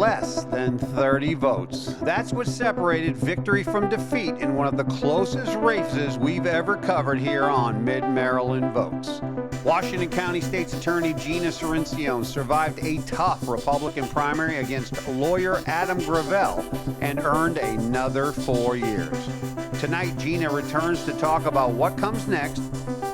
less than 30 votes. That's what separated victory from defeat in one of the closest races we've ever covered here on Mid-Maryland Votes. Washington County State's Attorney Gina Cirincion survived a tough Republican primary against lawyer Adam Gravel and earned another 4 years. Tonight, Gina returns to talk about what comes next,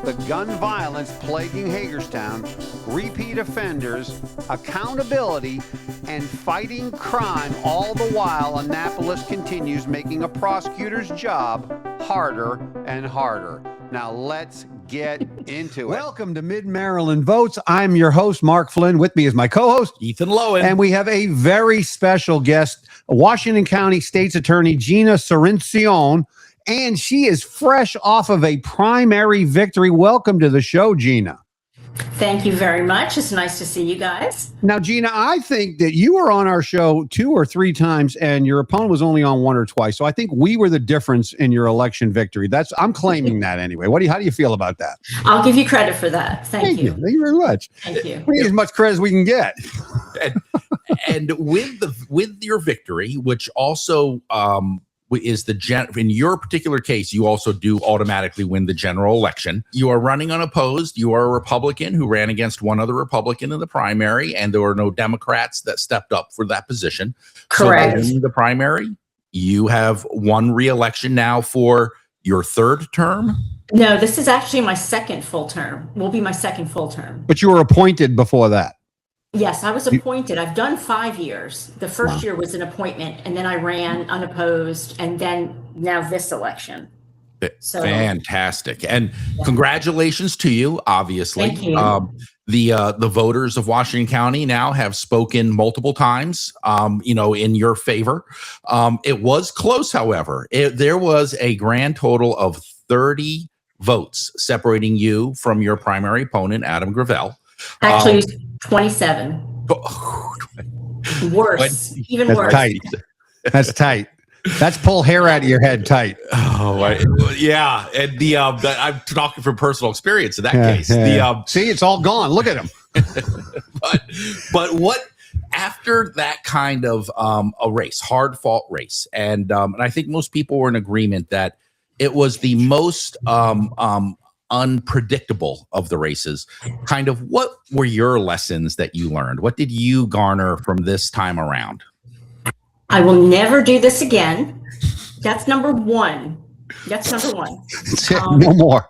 the gun violence plaguing Hagerstown, repeat offenders, accountability, and fighting crime, all the while Annapolis continues making a prosecutor's job harder and harder. Now let's get into it. Welcome to Mid-Maryland Votes. I'm your host, Mark Flynn. With me is my co-host, Ethan Lowen. And we have a very special guest, Washington County State's Attorney Gina Cirincion, and she is fresh off of a primary victory. Welcome to the show, Gina. Thank you very much. It's nice to see you guys. Now, Gina, I think that you were on our show 2 or 3 times and your opponent was only on 1 or twice. So I think we were the difference in your election victory. I'm claiming that anyway. How do you feel about that? I'll give you credit for that. Thank you. Thank you very much. Thank you. We need as much credit as we can get. and with your victory, which also is in your particular case, you also do automatically win the general election. You are running unopposed. You are a Republican who ran against one other Republican in the primary, and there were no Democrats that stepped up for that position. Correct. So in the primary, you have won re-election now for your 3rd term. No, this is actually my 2nd full term. Will be my 2nd full term. But you were appointed before that. Yes, I was appointed. I've done 5 years. The first year was an appointment, and then I ran unopposed, and then now this election. So fantastic. And congratulations to you, obviously. Thank you. The voters of Washington County now have spoken multiple times, in your favor. It was close, however. There was a grand total of 30 votes separating you from your primary opponent, Adam Gravel. Actually, 27. Worse. Even That's worse. tight. That's tight. That's pull hair out of your head tight. Yeah. And I'm talking from personal experience in that case. Yeah. See, it's all gone. Look at him. but what after that kind of a race, hard fought race, and I think most people were in agreement that it was the most unpredictable of the races. Kind of what were your lessons that you learned? What did you garner from this time around? I will never do this again. That's number one. That's number one. No more.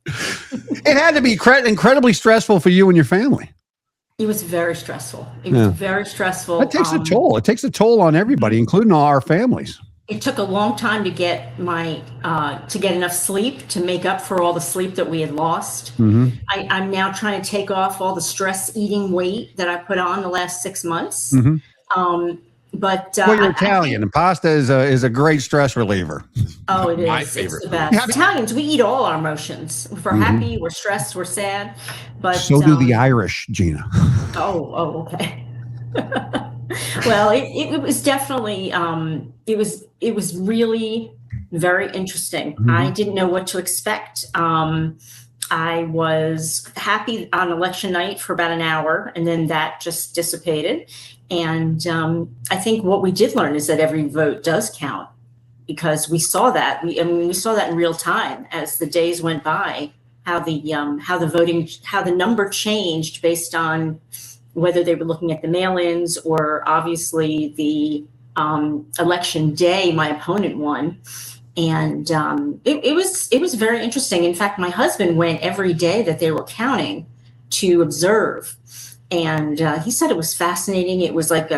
It had to be incredibly stressful for you and your family. It was very stressful. It was very stressful. It takes a toll. It takes a toll on everybody, including all our families. It took a long time to get enough sleep to make up for all the sleep that we had lost. Mm-hmm. I'm now trying to take off all the stress eating weight that I put on the last 6 months. Mm-hmm. But you're Italian, and pasta is a great stress reliever. Oh, it is. My favorite. It's the best. Italians, we eat all our emotions. If we're happy, we're stressed, we're sad. But so do the Irish, Gina. Oh, okay. Well, it was definitely it was really very interesting. Mm-hmm. I didn't know what to expect. I was happy on election night for about an hour, and then that just dissipated. And I think what we did learn is that every vote does count, because we saw that. We saw that in real time as the days went by, how the number changed based on whether they were looking at the mail-ins or obviously the election day my opponent won. And it was very interesting. In fact, my husband went every day that they were counting to observe. And he said it was fascinating. It was like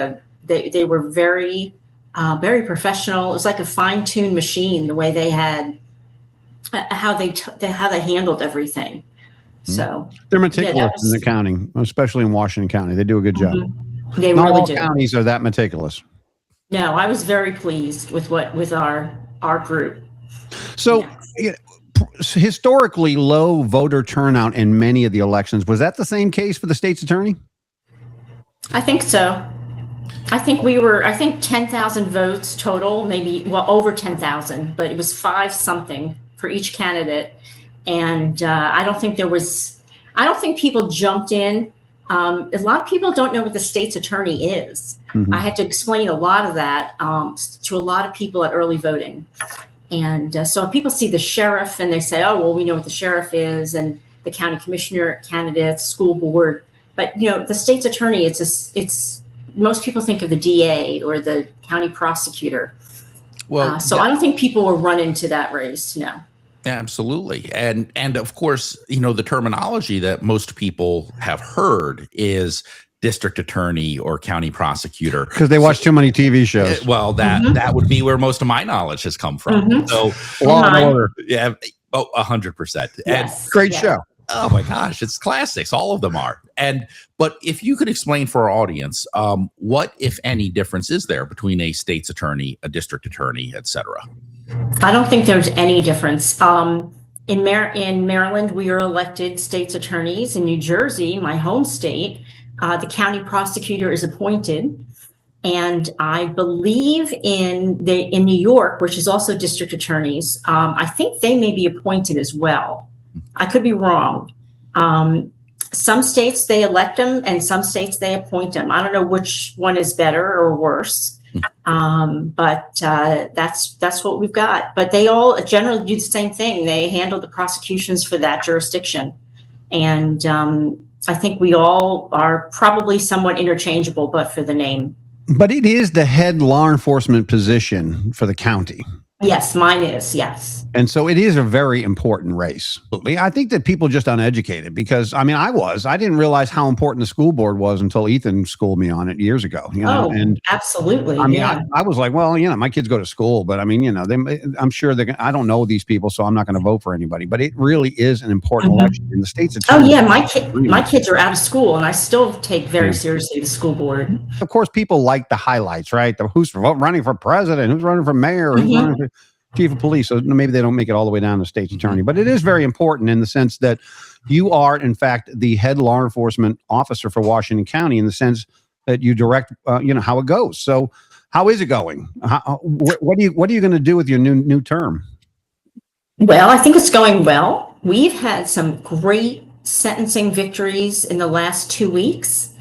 they were very, very professional. It was like a fine-tuned machine, the way they had, how they handled everything. So they're meticulous in the counting, especially in Washington County. They do a good job. They Not really all do. counties are that meticulous. No, I was very pleased with our group. So, historically low voter turnout in many of the elections. Was that the same case for the state's attorney? I think so. I think 10,000 votes total, maybe, over 10,000, but it was 5 something for each candidate. And I don't think people jumped in A lot of people don't know what the state's attorney is. Mhm. I had to explain a lot of that to a lot of people at early voting. And so people see the sheriff and they say, oh, well, we know what the sheriff is, and the county commissioner candidates, school board. But, the state's attorney, it's most people think of the DA or the county prosecutor. Well, So I don't think people will run into that race, no. absolutely. And of course, the terminology that most people have heard is district attorney or county prosecutor. Because they watch too many TV shows. Well, that would be where most of my knowledge has come from. Mhm. So, Law and Order. yeah, 100%. Yes. Great Yeah. show. Oh my gosh, it's classics. All of them are. But if you could explain for our audience, what, if any, difference is there between a state's attorney, a district attorney, et cetera? I don't think there's any difference. In Maryland, we are elected state's attorneys. In New Jersey, my home state, the county prosecutor is appointed. And I believe in New York, which is also district attorneys, I think they may be appointed as well. I could be wrong. Some states they elect them, and some states they appoint them. I don't know which one is better or worse, but that's what we've got. But they all generally do the same thing. They handle the prosecutions for that jurisdiction, and I think we all are probably somewhat interchangeable, but for the name. But it is the head law enforcement position for the county. Yes, mine is, yes. And so it is a very important race. I think that people are just uneducated because, I didn't realize how important the school board was until Ethan schooled me on it years ago. And absolutely. I was like, well, my kids go to school, but I'm sure I don't know these people, so I'm not going to vote for anybody. But it really is an important election in the state's attorney. Oh yeah, my kids are out of school, and I still take very seriously the school board. Of course, people like the highlights, right? Who's running for president, who's running for mayor, who's running for chief of police. So maybe they don't make it all the way down to state's attorney, but it is very important in the sense that you are, in fact, the head law enforcement officer for Washington County in the sense that you direct, how it goes. So how is it going? What are you going to do with your new term? Well, I think it's going well. We've had some great sentencing victories in the last 2 weeks.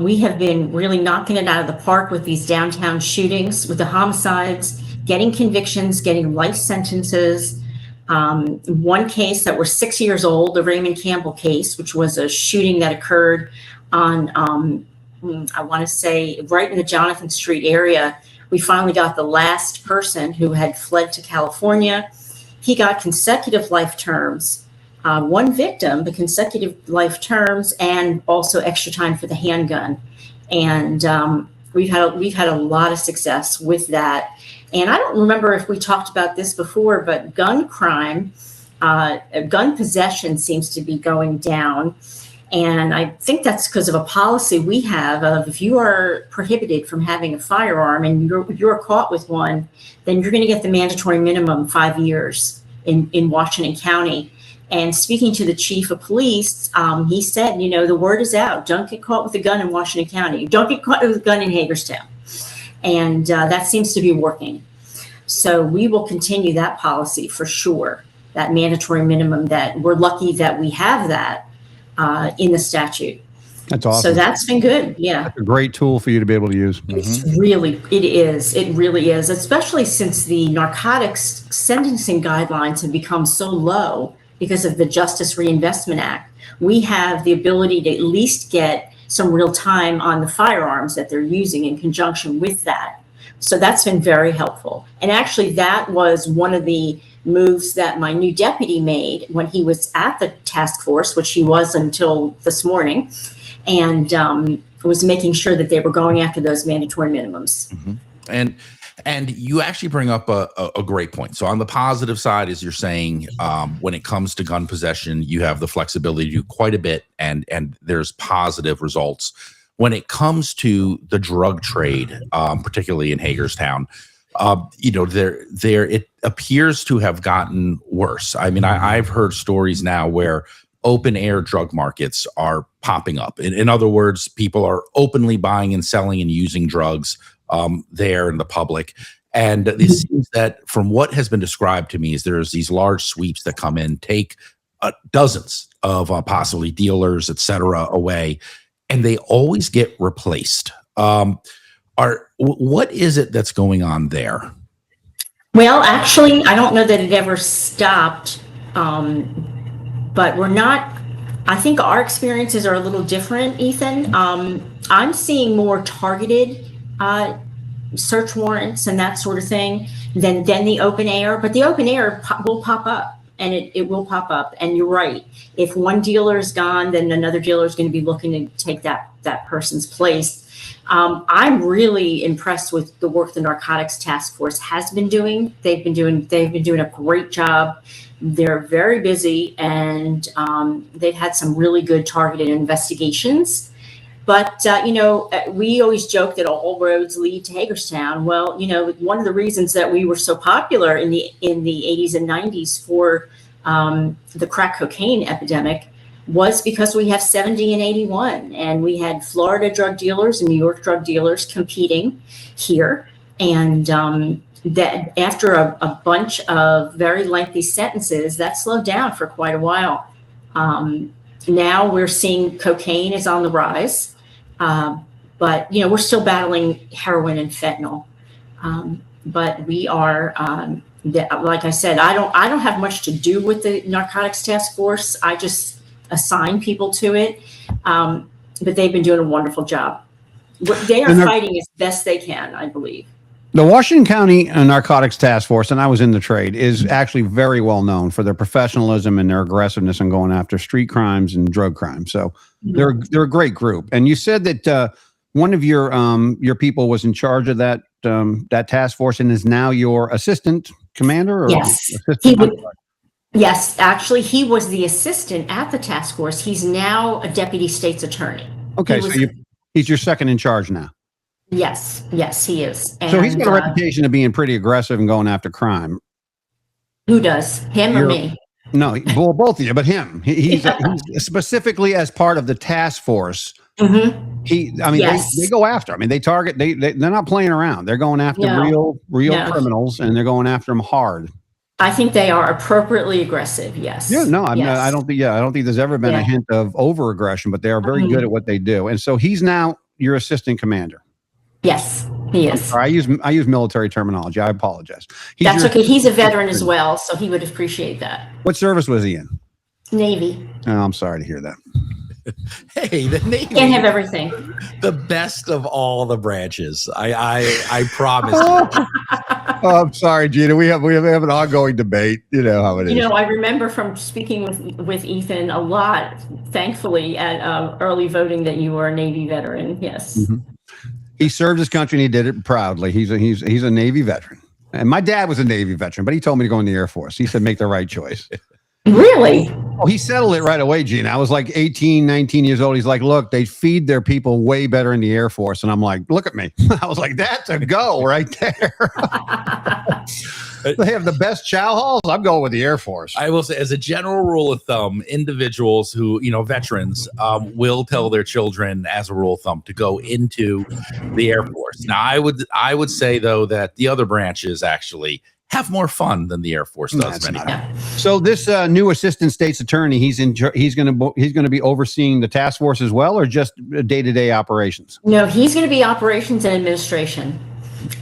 We have been really knocking it out of the park with these downtown shootings, with the homicides, getting convictions, getting life sentences. One case that was 6 years old, the Raymond Campbell case, which was a shooting that occurred on, I want to say, right in the Jonathan Street area. We finally got the last person who had fled to California. He got consecutive life terms. One victim, but consecutive life terms, and also extra time for the handgun. And we've had a lot of success with that. And I don't remember if we talked about this before, but gun crime, gun possession seems to be going down. And I think that's because of a policy we have of if you are prohibited from having a firearm and you're caught with one, then you're going to get the mandatory minimum 5 years in Washington County. And speaking to the chief of police, he said, the word is out. Don't get caught with a gun in Washington County. Don't get caught with a gun in Hagerstown. And that seems to be working. So we will continue that policy for sure, that mandatory minimum, that we're lucky that we have that in the statute. That's awesome. So that's been good. Yeah. That's a great tool for you to be able to use. It really is, especially since the narcotics sentencing guidelines have become so low because of the Justice Reinvestment Act. We have the ability to at least get some real time on the firearms that they're using in conjunction with that. So that's been very helpful. And actually, that was one of the moves that my new deputy made when he was at the task force, which he was until this morning, and was making sure that they were going after those mandatory minimums. Mm-hmm. And you actually bring up a great point. So on the positive side, as you're saying, when it comes to gun possession, you have the flexibility to do quite a bit, and there's positive results. When it comes to the drug trade, particularly in Hagerstown, it appears to have gotten worse. I mean, I've heard stories now where open air drug markets are popping up. In other words, people are openly buying and selling and using drugs there in the public. And it seems that from what has been described to me is there's these large sweeps that come in, take dozens of possibly dealers, et cetera, away. and they always get replaced. What is it that's going on there? Well, actually, I don't know that it ever stopped, but we're not. I think our experiences are a little different, Ethan. I'm seeing more targeted search warrants and that sort of thing than the open air. But the open air will pop up, and it will pop up. And you're right. If one dealer is gone, then another dealer is going to be looking to take that person's place. I'm really impressed with the work the Narcotics Task Force has been doing. They've been doing a great job. They're very busy, and they've had some really good targeted investigations. But we always joke that all roads lead to Hagerstown. Well, one of the reasons that we were so popular in the 80s and 90s for the crack cocaine epidemic was because we have 70 and 81, and we had Florida drug dealers and New York drug dealers competing here. And that after a bunch of very lengthy sentences, that slowed down for quite a while. Now we're seeing cocaine is on the rise, but we're still battling heroin and fentanyl. But we are, like I said, I don't have much to do with the Narcotics Task Force. I just assign people to it, but they've been doing a wonderful job. They are fighting as best they can, I believe. The Washington County Narcotics Task Force, and I was in the trade, is actually very well known for their professionalism and their aggressiveness in going after street crimes and drug crimes. So they're a great group. And you said that one of your people was in charge of that task force and is now your assistant commander? Or yes. Yes, actually, he was the assistant at the task force. He's now a deputy state's attorney. Okay, so he's your second in charge now. Yes, he is. And, so he's got a reputation of being pretty aggressive and going after crime. Who does? Him or me? No, well, both of you, but him. He's specifically as part of the task force. Mm-hmm. They go after. They target. They're not playing around. They're going after real criminals, and they're going after them hard. I think they are appropriately aggressive. Yes. Yeah. No. I don't think there's ever been a hint of over aggression, but they are very good at what they do. And so he's now your assistant commander. Yes, he is. I use military terminology. I apologize. That's okay. He's a veteran as well, so he would appreciate that. What service was he in? Navy. Oh, I'm sorry to hear that. Hey, the Navy can't have everything. The best of all the branches. I promise. Oh, I'm sorry, Gina. We have an ongoing debate. You know how it is. I remember from speaking with Ethan a lot, thankfully, at early voting that you were a Navy veteran. Yes. Mm-hmm. He served his country and he did it proudly. He's a Navy veteran. And my dad was a Navy veteran, but he told me to go in the Air Force. He said, make the right choice. Really? Oh, he settled it right away, Gina. I was like 18, 19 years old. He's like, look, they feed their people way better in the Air Force. And I'm like, look at me. I was like, that's a go right there. They have the best chow halls. I'm going with the Air Force. I will say, as a general rule of thumb, individuals who, veterans, will tell their children, as a rule of thumb, to go into the Air Force. Now, I would say, though, that the other branches actually have more fun than the Air Force does. So this new assistant state's attorney, he's going to be overseeing the task force as well, or just day-to-day operations? No, he's going to be operations and administration.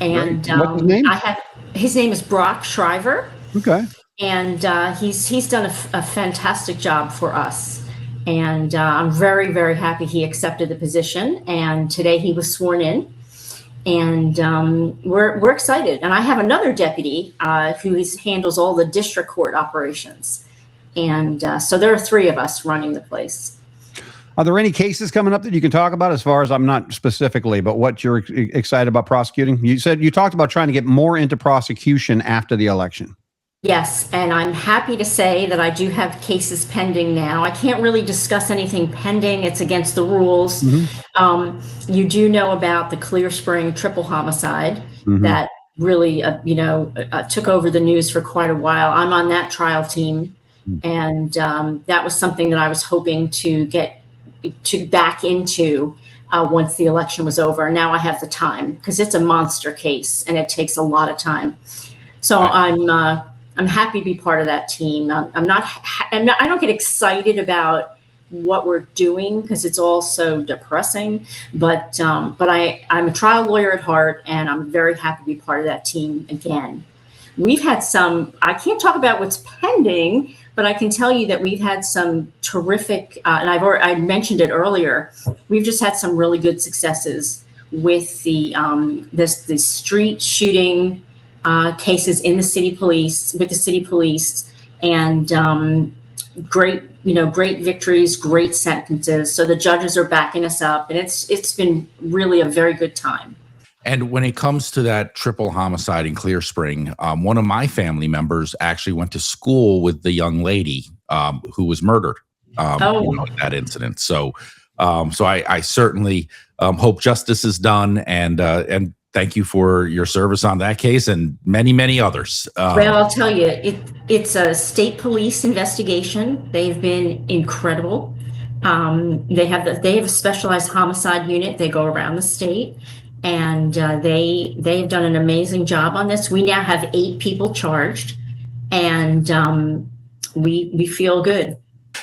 And what's his name? His name is Brock Shriver. Okay. And he's done a fantastic job for us. And I'm very, very happy he accepted the position. And today he was sworn in. And we're excited. And I have another deputy who handles all the district court operations. And so there are three of us running the place. Are there any cases coming up that you can talk about, as far as, I'm not specifically, but what you're excited about prosecuting? You talked about trying to get more into prosecution after the election. Yes, and I'm happy to say that I do have cases pending now. I can't really discuss anything pending. It's against the rules. Mm-hmm. You do know about the Clear Spring triple homicide that really, took over the news for quite a while. I'm on that trial team, and that was something that I was hoping to get back into once the election was over. Now I have the time, because it's a monster case and it takes a lot of time. So I'm happy to be part of that team. I don't get excited about what we're doing because it's all so depressing. But I'm a trial lawyer at heart, and I'm very happy to be part of that team again. We've had some, I can't talk about what's pending, but I can tell you that we've had some terrific, and I mentioned it earlier, we've just had some really good successes with the street shooting cases in the city police, with the city police, and great victories, great sentences. So the judges are backing us up, and it's been really a very good time. And when it comes to that triple homicide in Clear Spring, one of my family members actually went to school with the young lady who was murdered in that incident. So I certainly hope justice is done, and thank you for your service on that case and many, many others. Well, I'll tell you, it's a state police investigation. They've been incredible. They have a specialized homicide unit. They go around the state. And they've done an amazing job on this. We now have 8 people charged, and we feel good.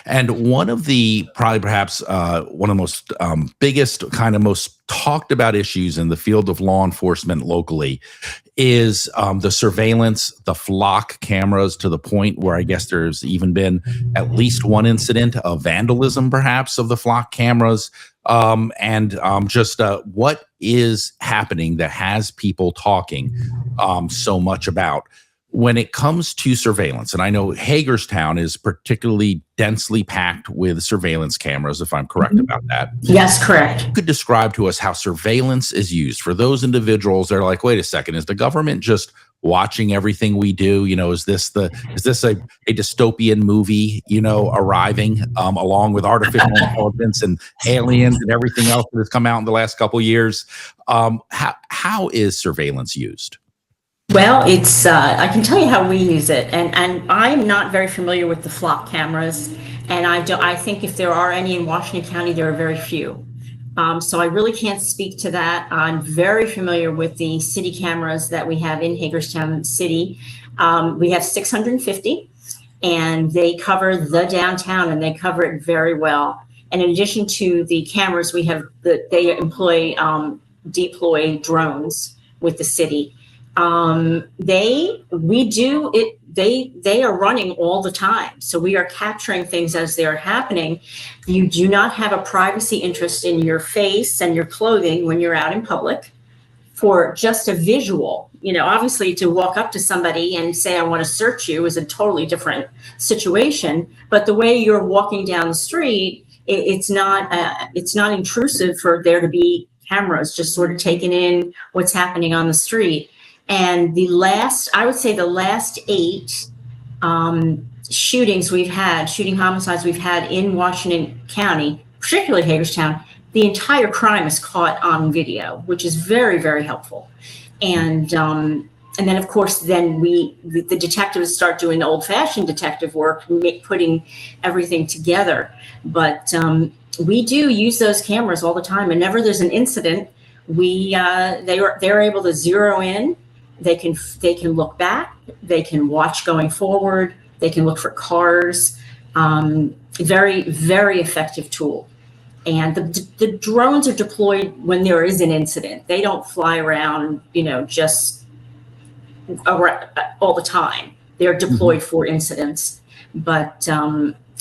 And one of the perhaps one of the most biggest, kind of most talked about issues in the field of law enforcement locally is the surveillance, the flock cameras, to the point where I guess there's even been at least one incident of vandalism, perhaps, of the flock cameras. Just what is happening that has people talking so much about when it comes to surveillance. And I know Hagerstown is particularly densely packed with surveillance cameras, if I'm correct about that. Yes, correct. You could describe to us how surveillance is used for those individuals that are like, wait a second, is the government just watching everything we do? Is this a dystopian movie, arriving along with artificial intelligence and aliens and everything else that has come out in the last couple of years? How is surveillance used? Well, it's I can tell you how we use it, and I'm not very familiar with the flock cameras, and I think if there are any in Washington County, there are very few. So I really can't speak to that. I'm very familiar with the city cameras that we have in Hagerstown City. We have 650, and they cover the downtown, and they cover it very well. And in addition to the cameras, we have they deploy drones with the city. They are running all the time. So we are capturing things as they're happening. You do not have a privacy interest in your face and your clothing when you're out in public for just a visual. Obviously to walk up to somebody and say, I want to search you is a totally different situation. But the way you're walking down the street, it's not intrusive for there to be cameras just sort of taking in what's happening on the street. And the last 8 shooting homicides we've had in Washington County, particularly Hagerstown, the entire crime is caught on video, which is very, very helpful. And then, of course, the detectives start doing the old-fashioned detective work, putting everything together. But we do use those cameras all the time. Whenever there's an incident, they're able to zero in. They can look back. They can watch going forward. They can look for cars. Very, very effective tool. And the drones are deployed when there is an incident. They don't fly around, just all the time. They're deployed for incidents. But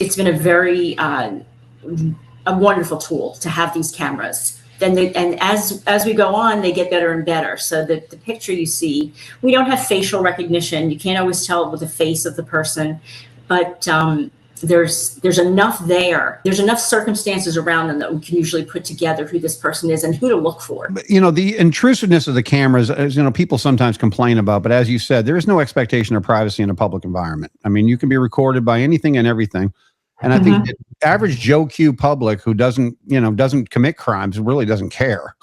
it's been a wonderful tool to have these cameras. And as we go on, they get better and better. So the picture you see, we don't have facial recognition. You can't always tell with the face of the person, but there's enough there. There's enough circumstances around them that we can usually put together who this person is and who to look for. But, the intrusiveness of the cameras, as people sometimes complain about, but as you said, there is no expectation of privacy in a public environment. I mean, you can be recorded by anything and everything. And I think the average Joe Q public who doesn't commit crimes really doesn't care,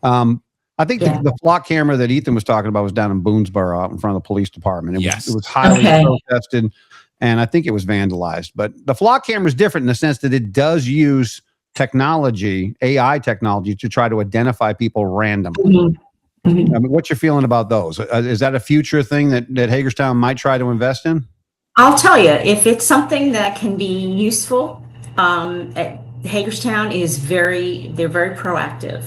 I think the flock camera that Ethan was talking about was down in Boonesboro out in front of the police department. It was highly protested, and I think it was vandalized. But the flock camera is different in the sense that it does use technology, AI technology, to try to identify people randomly. I mean, what's your feeling about those? Is that a future thing that Hagerstown might try to invest in? I'll tell you, if it's something that can be useful Hagerstown is they're very proactive.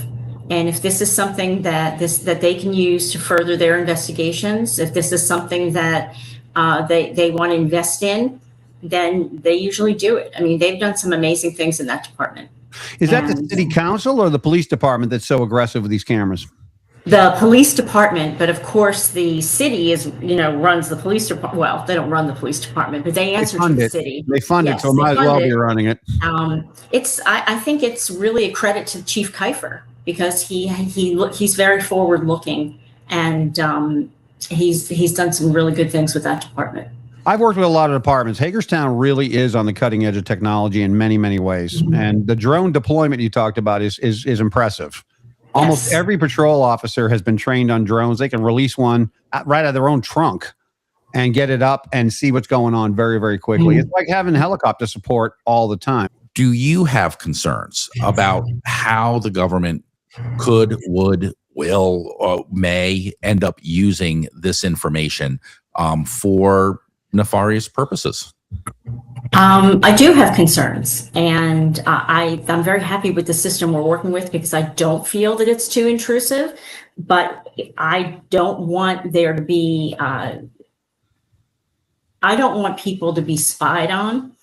And if this is something that they can use to further their investigations, if this is something that they want to invest in, then they usually do it. I mean, they've done some amazing things in that department. Is that the city council or the police department that's so aggressive with these cameras? The police department, but of course the city runs the police department. Well, they don't run the police department, but they answer to the city. They fund it, so might as well be running it. I think it's really a credit to Chief Kiefer, because he's very forward looking, and he's done some really good things with that department. I've worked with a lot of departments. Hagerstown really is on the cutting edge of technology in many, many ways. And the drone deployment you talked about is impressive. Almost every patrol officer has been trained on drones. They can release one right out of their own trunk and get it up and see what's going on very, very quickly. It's like having helicopter support all the time. Do you have concerns about how the government could, would, will, or may end up using this information for nefarious purposes? I do have concerns, and I'm very happy with the system we're working with, because I don't feel that it's too intrusive, but I don't want there to be, I don't want people to be spied on.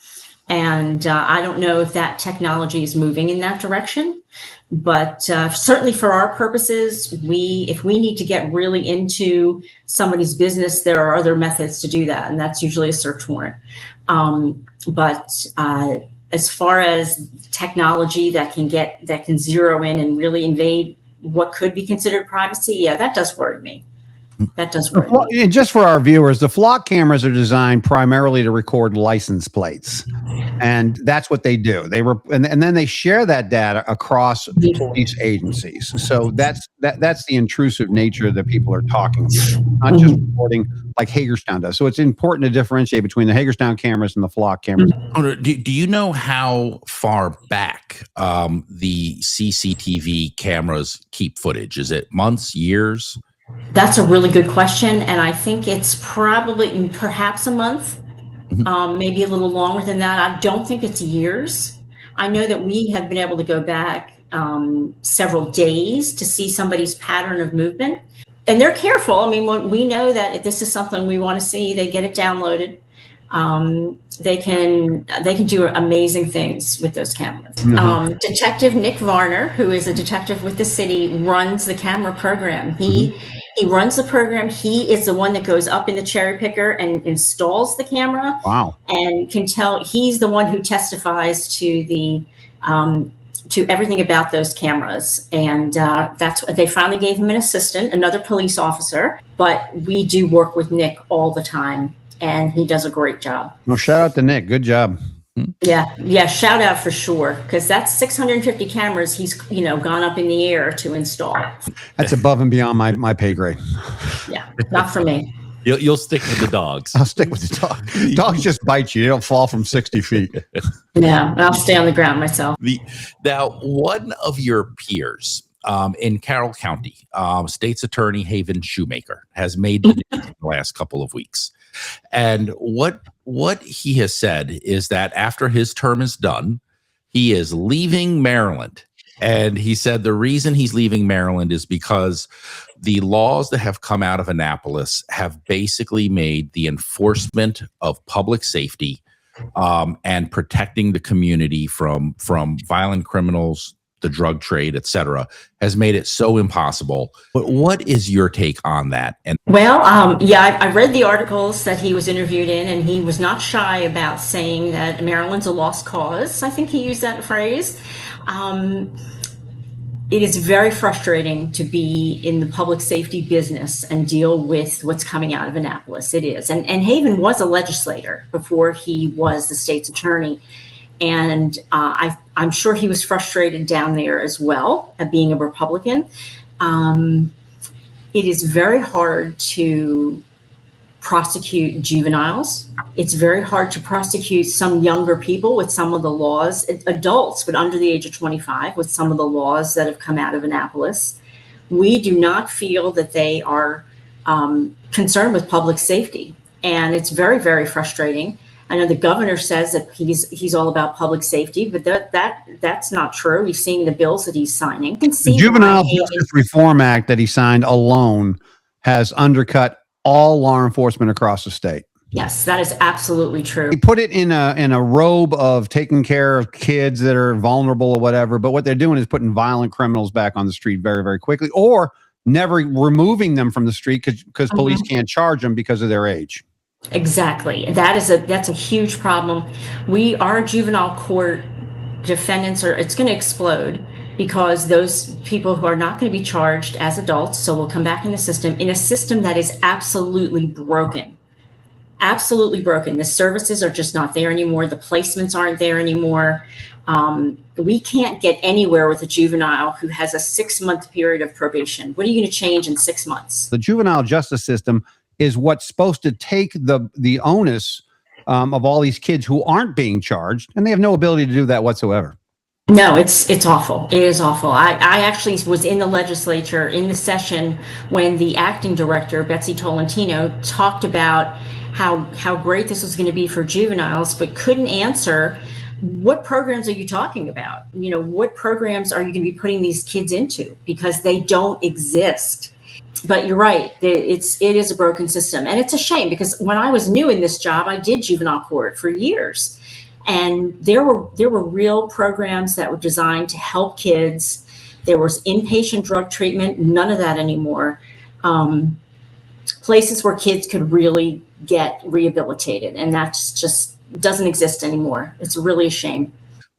And I don't know if that technology is moving in that direction, but certainly for our purposes, if we need to get really into somebody's business, there are other methods to do that, and that's usually a search warrant. But as far as technology that can zero in and really invade what could be considered privacy, yeah, that does worry me. That does work. Well, and just for our viewers, the flock cameras are designed primarily to record license plates, and that's what they do. And then they share that data across police agencies. So that's the intrusive nature that people are talking about, not just reporting like Hagerstown does. So it's important to differentiate between the Hagerstown cameras and the flock cameras. Do you know how far back the CCTV cameras keep footage? Is it months, years? That's a really good question, and I think it's perhaps a month, maybe a little longer than that. I don't think it's years. I know that we have been able to go back several days to see somebody's pattern of movement, and they're careful. I mean, when we know that if this is something we want to see, they get it downloaded. They can do amazing things with those cameras. Detective Nick Varner, who is a detective with the city, runs the camera program. He runs the program. He is the one that goes up in the cherry picker and installs the camera. Wow. And can tell. He's the one who testifies to everything about those cameras. And they finally gave him an assistant, another police officer. But we do work with Nick all the time, and he does a great job. Well, shout out to Nick. Good job. Yeah, shout out for sure, because that's 650 cameras he's gone up in the air to install. That's above and beyond my pay grade. Yeah, not for me. You'll stick with the dogs. I'll stick with the dog. Dogs just bite you. They don't fall from 60 feet. Yeah, I'll stay on the ground myself. Now, one of your peers in Carroll County, State's Attorney Haven Shoemaker, has made the news in the last couple of weeks. And what he has said is that after his term is done, he is leaving Maryland. And he said the reason he's leaving Maryland is because the laws that have come out of Annapolis have basically made the enforcement of public safety and protecting the community from violent criminals, the drug trade, etc., has made it so impossible. But what is your take on that? And I read the articles that he was interviewed in, and he was not shy about saying that Maryland's a lost cause. I think he used that phrase. It is very frustrating to be in the public safety business and deal with what's coming out of Annapolis. It is. And Haven was a legislator before he was the state's attorney. And I'm sure he was frustrated down there as well at being a Republican. It is very hard to prosecute juveniles. It's very hard to prosecute some younger people with some of the laws, adults, but under the age of 25, with some of the laws that have come out of Annapolis. We do not feel that they are concerned with public safety. And it's very, very frustrating. I know the governor says that he's all about public safety, but that's not true. We've seen the bills that he's signing. You can see The Juvenile Justice Reform Act that he signed alone has undercut all law enforcement across the state. Yes, that is absolutely true. He put it in a robe of taking care of kids that are vulnerable or whatever, but what they're doing is putting violent criminals back on the street very, very quickly, or never removing them from the street because police can't charge them because of their age. Exactly. That's a huge problem. Our juvenile court defendants it's going to explode because those people who are not going to be charged as adults, so will come back in a system that is absolutely broken. Absolutely broken. The services are just not there anymore. The placements aren't there anymore. We can't get anywhere with a juvenile who has a 6-month period of probation. What are you going to change in 6 months? The juvenile justice system is what's supposed to take the onus of all these kids who aren't being charged, and they have no ability to do that whatsoever. No, it's awful. It is awful. I actually was in the legislature in the session when the acting director, Betsy Tolentino, talked about how great this was going to be for juveniles, but couldn't answer what programs are you talking about? What programs are you going to be putting these kids into? Because they don't exist. But you're right. It is a broken system. And it's a shame because when I was new in this job, I did juvenile court for years. And there were real programs that were designed to help kids. There was inpatient drug treatment, none of that anymore. Places where kids could really get rehabilitated. And that just doesn't exist anymore. It's really a shame.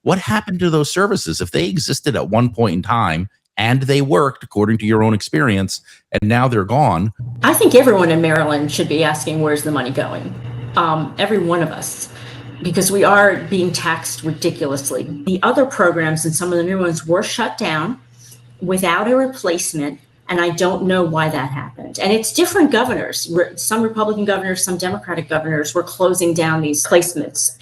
What happened to those services? If they existed at one point in time and they worked according to your own experience and now they're gone. I think everyone in Maryland should be asking, where's the money going? Every one of us, because we are being taxed ridiculously. The other programs and some of the new ones were shut down without a replacement. And I don't know why that happened. And it's different governors. Some Republican governors, some Democratic governors were closing down these placements.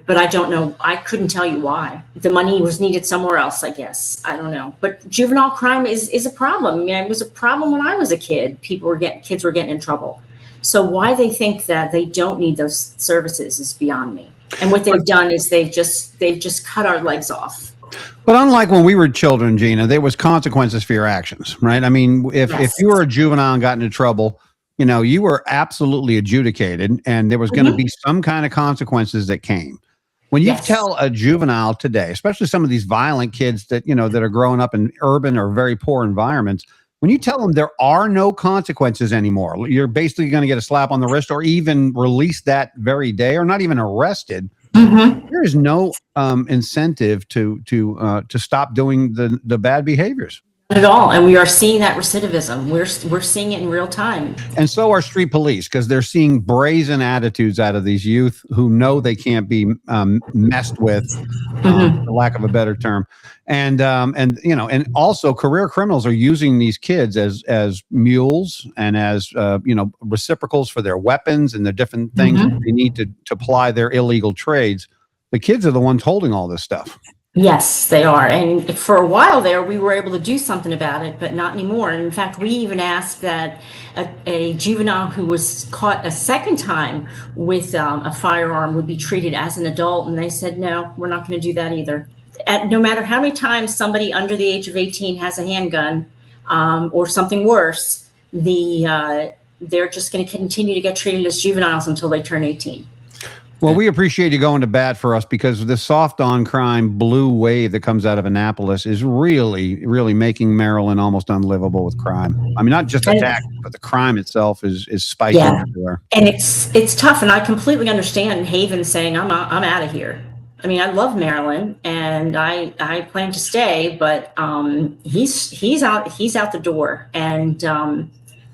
But I don't know. I couldn't tell you why. The money was needed somewhere else, I guess. I don't know. But juvenile crime is a problem. I mean, it was a problem when I was a kid. Kids were getting in trouble. So why they think that they don't need those services is beyond me. And what they've done is they've just cut our legs off. But unlike when we were children, Gina, there was consequences for your actions, right? I mean, if you were a juvenile and got into trouble, you were absolutely adjudicated, and there was going to be some kind of consequences that came. When you tell a juvenile today, especially some of these violent kids that that are growing up in urban or very poor environments, when you tell them there are no consequences anymore, you're basically going to get a slap on the wrist or even released that very day, or not even arrested. There is no incentive to stop doing the bad behaviors. Not at all. And we are seeing that recidivism. We're seeing it in real time. And so are street police, because they're seeing brazen attitudes out of these youth who know they can't be messed with, for lack of a better term. And also career criminals are using these kids as mules and as reciprocals for their weapons and the different things that they need to ply their illegal trades. The kids are the ones holding all this stuff. Yes, they are. And for a while there, we were able to do something about it, but not anymore. And in fact, we even asked that a juvenile who was caught a second time with a firearm would be treated as an adult. And they said, no, we're not going to do that either. No matter how many times somebody under the age of 18 has a handgun or something worse, they're just going to continue to get treated as juveniles until they turn 18. Well, we appreciate you going to bat for us, because the soft on crime blue wave that comes out of Annapolis is really, really making Maryland almost unlivable with crime. I mean, not just attack, but the crime itself is spiking everywhere. And it's tough. And I completely understand Haven saying, I'm out of here. I mean, I love Maryland and I plan to stay, but he's out the door. And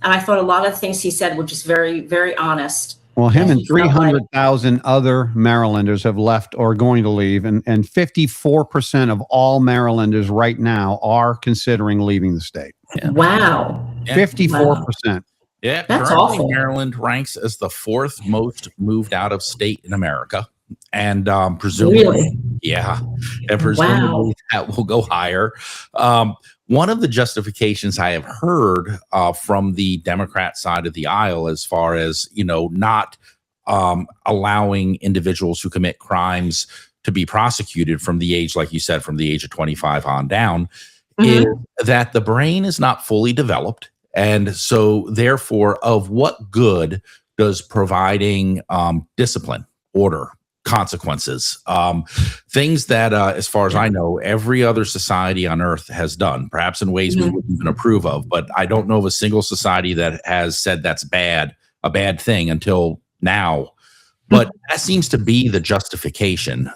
I thought a lot of things he said were just very, very honest. Well, him and 300,000 other Marylanders have left or going to leave, and 54% of all Marylanders right now are considering leaving the state. Yeah. Wow. 54%. Yeah, that's currently awful. Maryland ranks as the 4th most moved out of state in America. And presumably, presumably that will go higher. One of the justifications I have heard from the Democrat side of the aisle, as far as not allowing individuals who commit crimes to be prosecuted from the age, like you said, from the age of 25 on down, is that the brain is not fully developed. And so therefore, of what good does providing discipline, order, consequences, things that, as far as I know, every other society on earth has done, perhaps in ways we wouldn't even approve of, but I don't know of a single society that has said that's bad, a bad thing until now. But that seems to be the justification.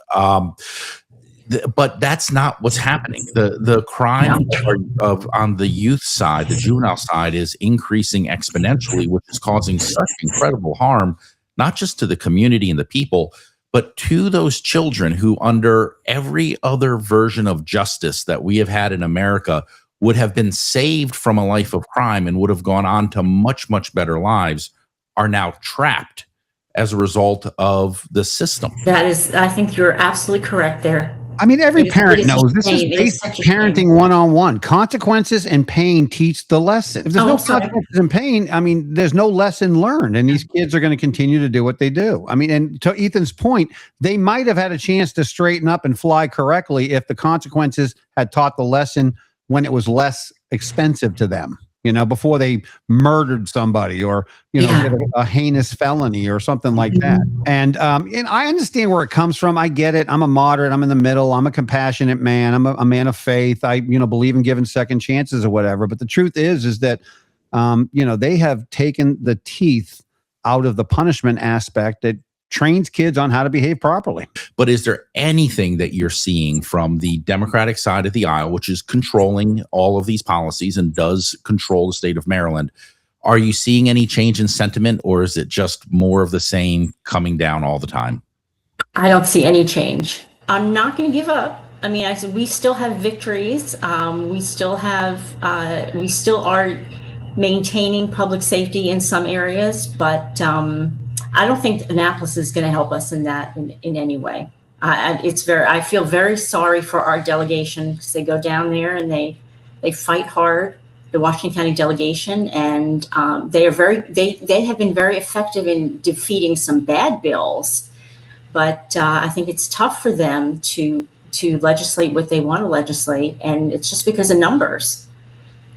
But that's not what's happening. The crime of on the youth side, the juvenile side, is increasing exponentially, which is causing such incredible harm, not just to the community and the people, but to those children who, under every other version of justice that we have had in America, would have been saved from a life of crime and would have gone on to much, much better lives, are now trapped as a result of the system. That is, I think you're absolutely correct there. I mean, every parent knows this is basic parenting 101. Consequences and pain teach the lesson. If there's no consequences and pain, I mean, there's no lesson learned, and these kids are going to continue to do what they do. I mean, and to Ethan's point, they might have had a chance to straighten up and fly correctly if the consequences had taught the lesson when it was less expensive to them. You know, before they murdered somebody or, you know, did a heinous felony or something like that. And I understand where it comes from. I get it. I'm a moderate. I'm in the middle. I'm a compassionate man. I'm a man of faith. I, believe in giving second chances or whatever. But the truth is that, they have taken the teeth out of the punishment aspect that trains kids on how to behave properly. But is there anything that you're seeing from the Democratic side of the aisle, which is controlling all of these policies and does control the state of Maryland? Are you seeing any change in sentiment, or is it just more of the same coming down all the time? I don't see any change. I'm not going to give up. I mean, I said we still have victories. We still are maintaining public safety in some areas, but I don't think Annapolis is going to help us in that in any way. I feel very sorry for our delegation, because they go down there and they fight hard, the Washington County delegation, and they have been very effective in defeating some bad bills. But I think it's tough for them to legislate what they want to legislate, and it's just because of numbers.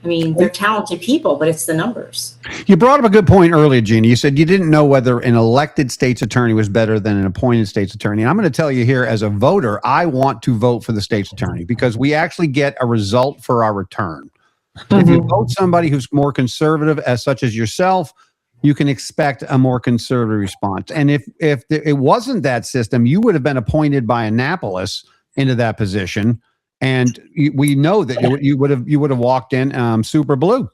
I mean, they're talented people, but it's the numbers. You brought up a good point earlier, Gina. You said you didn't know whether an elected state's attorney was better than an appointed state's attorney. And I'm going to tell you here, as a voter, I want to vote for the state's attorney because we actually get a result for our return. If you vote somebody who's more conservative, such as yourself, you can expect a more conservative response. And if it wasn't that system, you would have been appointed by Annapolis into that position. And we know that you would have walked in super blue.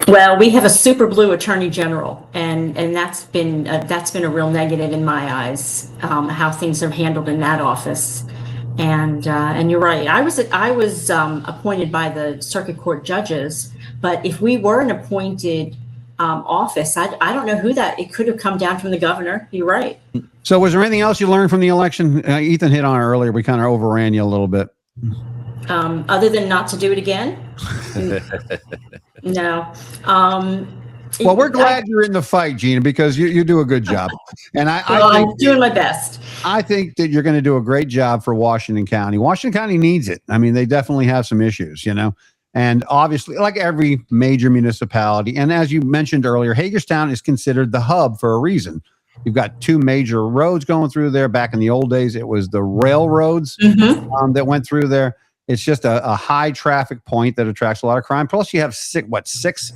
Well, we have a super blue attorney general, and that's been a real negative in my eyes, how things are handled in that office. And you're right. I was appointed by the circuit court judges, but if we were an appointed office, I don't know who that. It could have come down from the governor. You're right. So, was there anything else you learned from the election? Ethan hit on it earlier. We kind of overran you a little bit. Other than not to do it again? No. Well, we're glad you're in the fight, Gina, because you do a good job. And I'm doing my best. I think that you're going to do a great job for Washington County. Washington County needs it. I mean, they definitely have some issues, and obviously, like every major municipality. And as you mentioned earlier, Hagerstown is considered the hub for a reason. You've got two major roads going through there. Back in the old days, it was the railroads that went through there. It's just a high traffic point that attracts a lot of crime. Plus, you have six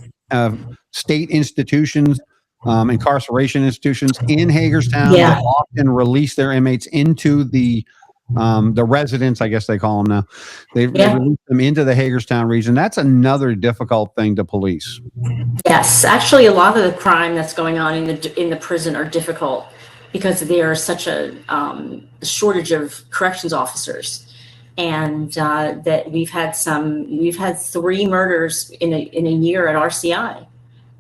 state institutions, incarceration institutions in Hagerstown that often release their inmates into the residents, I guess they call them now. They release them into the Hagerstown region. That's another difficult thing to police. Yes, actually, a lot of the crime that's going on in the prison are difficult because there is such a shortage of corrections officers. And that we've had 3 murders in a year at RCI,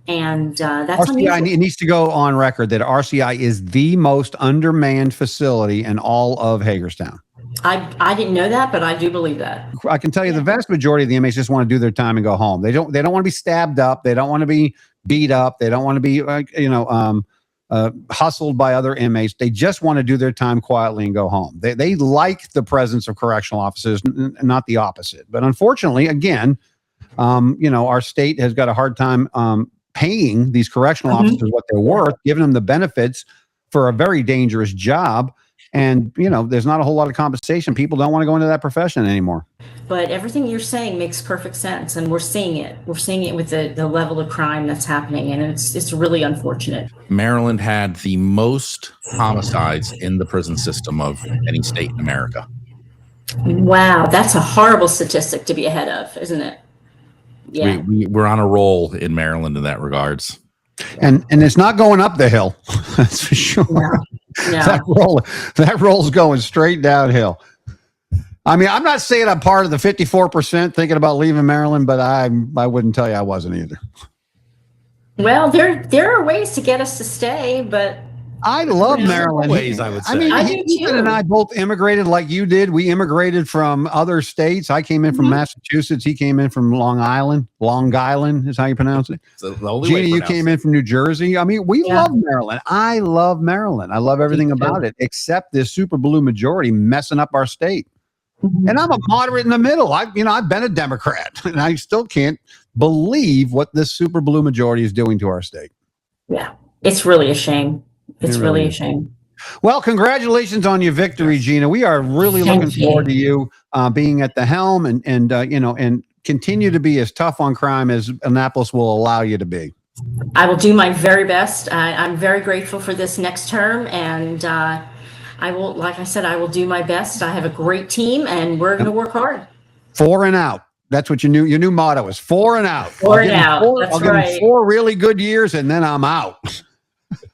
and that's RCI. unusual. It needs to go on record that RCI is the most undermanned facility in all of Hagerstown. I didn't know that, but I do believe that. I can tell you the vast majority of the inmates just want to do their time and go home. They don't want to be stabbed up. They don't want to be beat up. They don't want to be hustled by other inmates. They just want to do their time quietly and go home. They like the presence of correctional officers, not the opposite. But unfortunately, again, our state has got a hard time paying these correctional officers what they're worth, giving them the benefits for a very dangerous job. And, there's not a whole lot of compensation. People don't want to go into that profession anymore. But everything you're saying makes perfect sense. And we're seeing it. We're seeing it with the level of crime that's happening. And it's really unfortunate. Maryland had the most homicides in the prison system of any state in America. Wow. That's a horrible statistic to be ahead of, isn't it? Yeah. We're on a roll in Maryland in that regards. And it's not going up the hill. That's for sure. No. That roll's going straight downhill. I mean, I'm not saying I'm part of the 54% thinking about leaving Maryland, but I wouldn't tell you I wasn't either. Well, there are ways to get us to stay, but I love Maryland. Ways, I would say. I mean, I do Ethan too. and I both immigrated like you did. We immigrated from other states. I came in from Massachusetts. He came in from Long Island. Long Island is how you pronounce it. So the only way Gina, you came in from New Jersey. I mean, we love Maryland. I love Maryland. I love everything about it, except this super blue majority messing up our state. And I'm a moderate in the middle. I've been a Democrat, and I still can't believe what this super blue majority is doing to our state. Yeah, it's really a shame. It's really a shame. Well, congratulations on your victory, Gina. We are really looking forward to you being at the helm and continue to be as tough on crime as Annapolis will allow you to be. I will do my very best. I'm very grateful for this next term, and I will, like I said, I will do my best. I have a great team, and we're going to work hard. 4 and out. That's what your new motto is. 4 and out. 4 and out. That's right. I'll give 4 really good years, and then I'm out.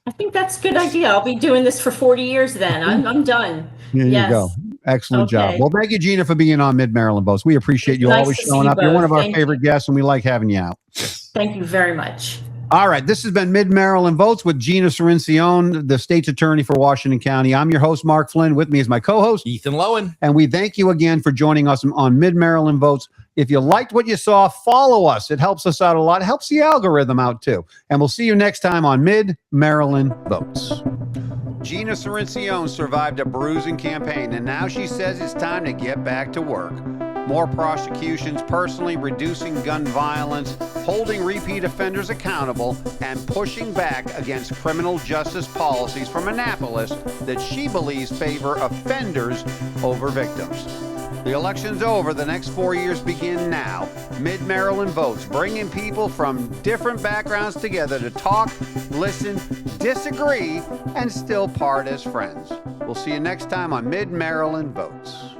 I think that's a good idea. I'll be doing this for 40 years then. I'm done. There you go. Excellent job. Well, thank you, Gina, for being on Mid-Maryland Votes. We appreciate you always showing up. You're one of our favorite guests, and we like having you out. Thank you very much. All right. This has been Mid-Maryland Votes with Gina Cirincion, the state's attorney for Washington County. I'm your host, Mark Flynn. With me is my co-host, Ethan Lowen. And we thank you again for joining us on Mid-Maryland Votes. If you liked what you saw, follow us. It helps us out a lot. It helps the algorithm out, too. And we'll see you next time on Mid-Maryland Votes. Gina Cirincion survived a bruising campaign, and now she says it's time to get back to work. More prosecutions, personally reducing gun violence, holding repeat offenders accountable, and pushing back against criminal justice policies from Annapolis that she believes favor offenders over victims. The election's over. The next 4 years begin now. Mid-Maryland Votes, bringing people from different backgrounds together to talk, listen, disagree, and still part as friends. We'll see you next time on Mid-Maryland Votes.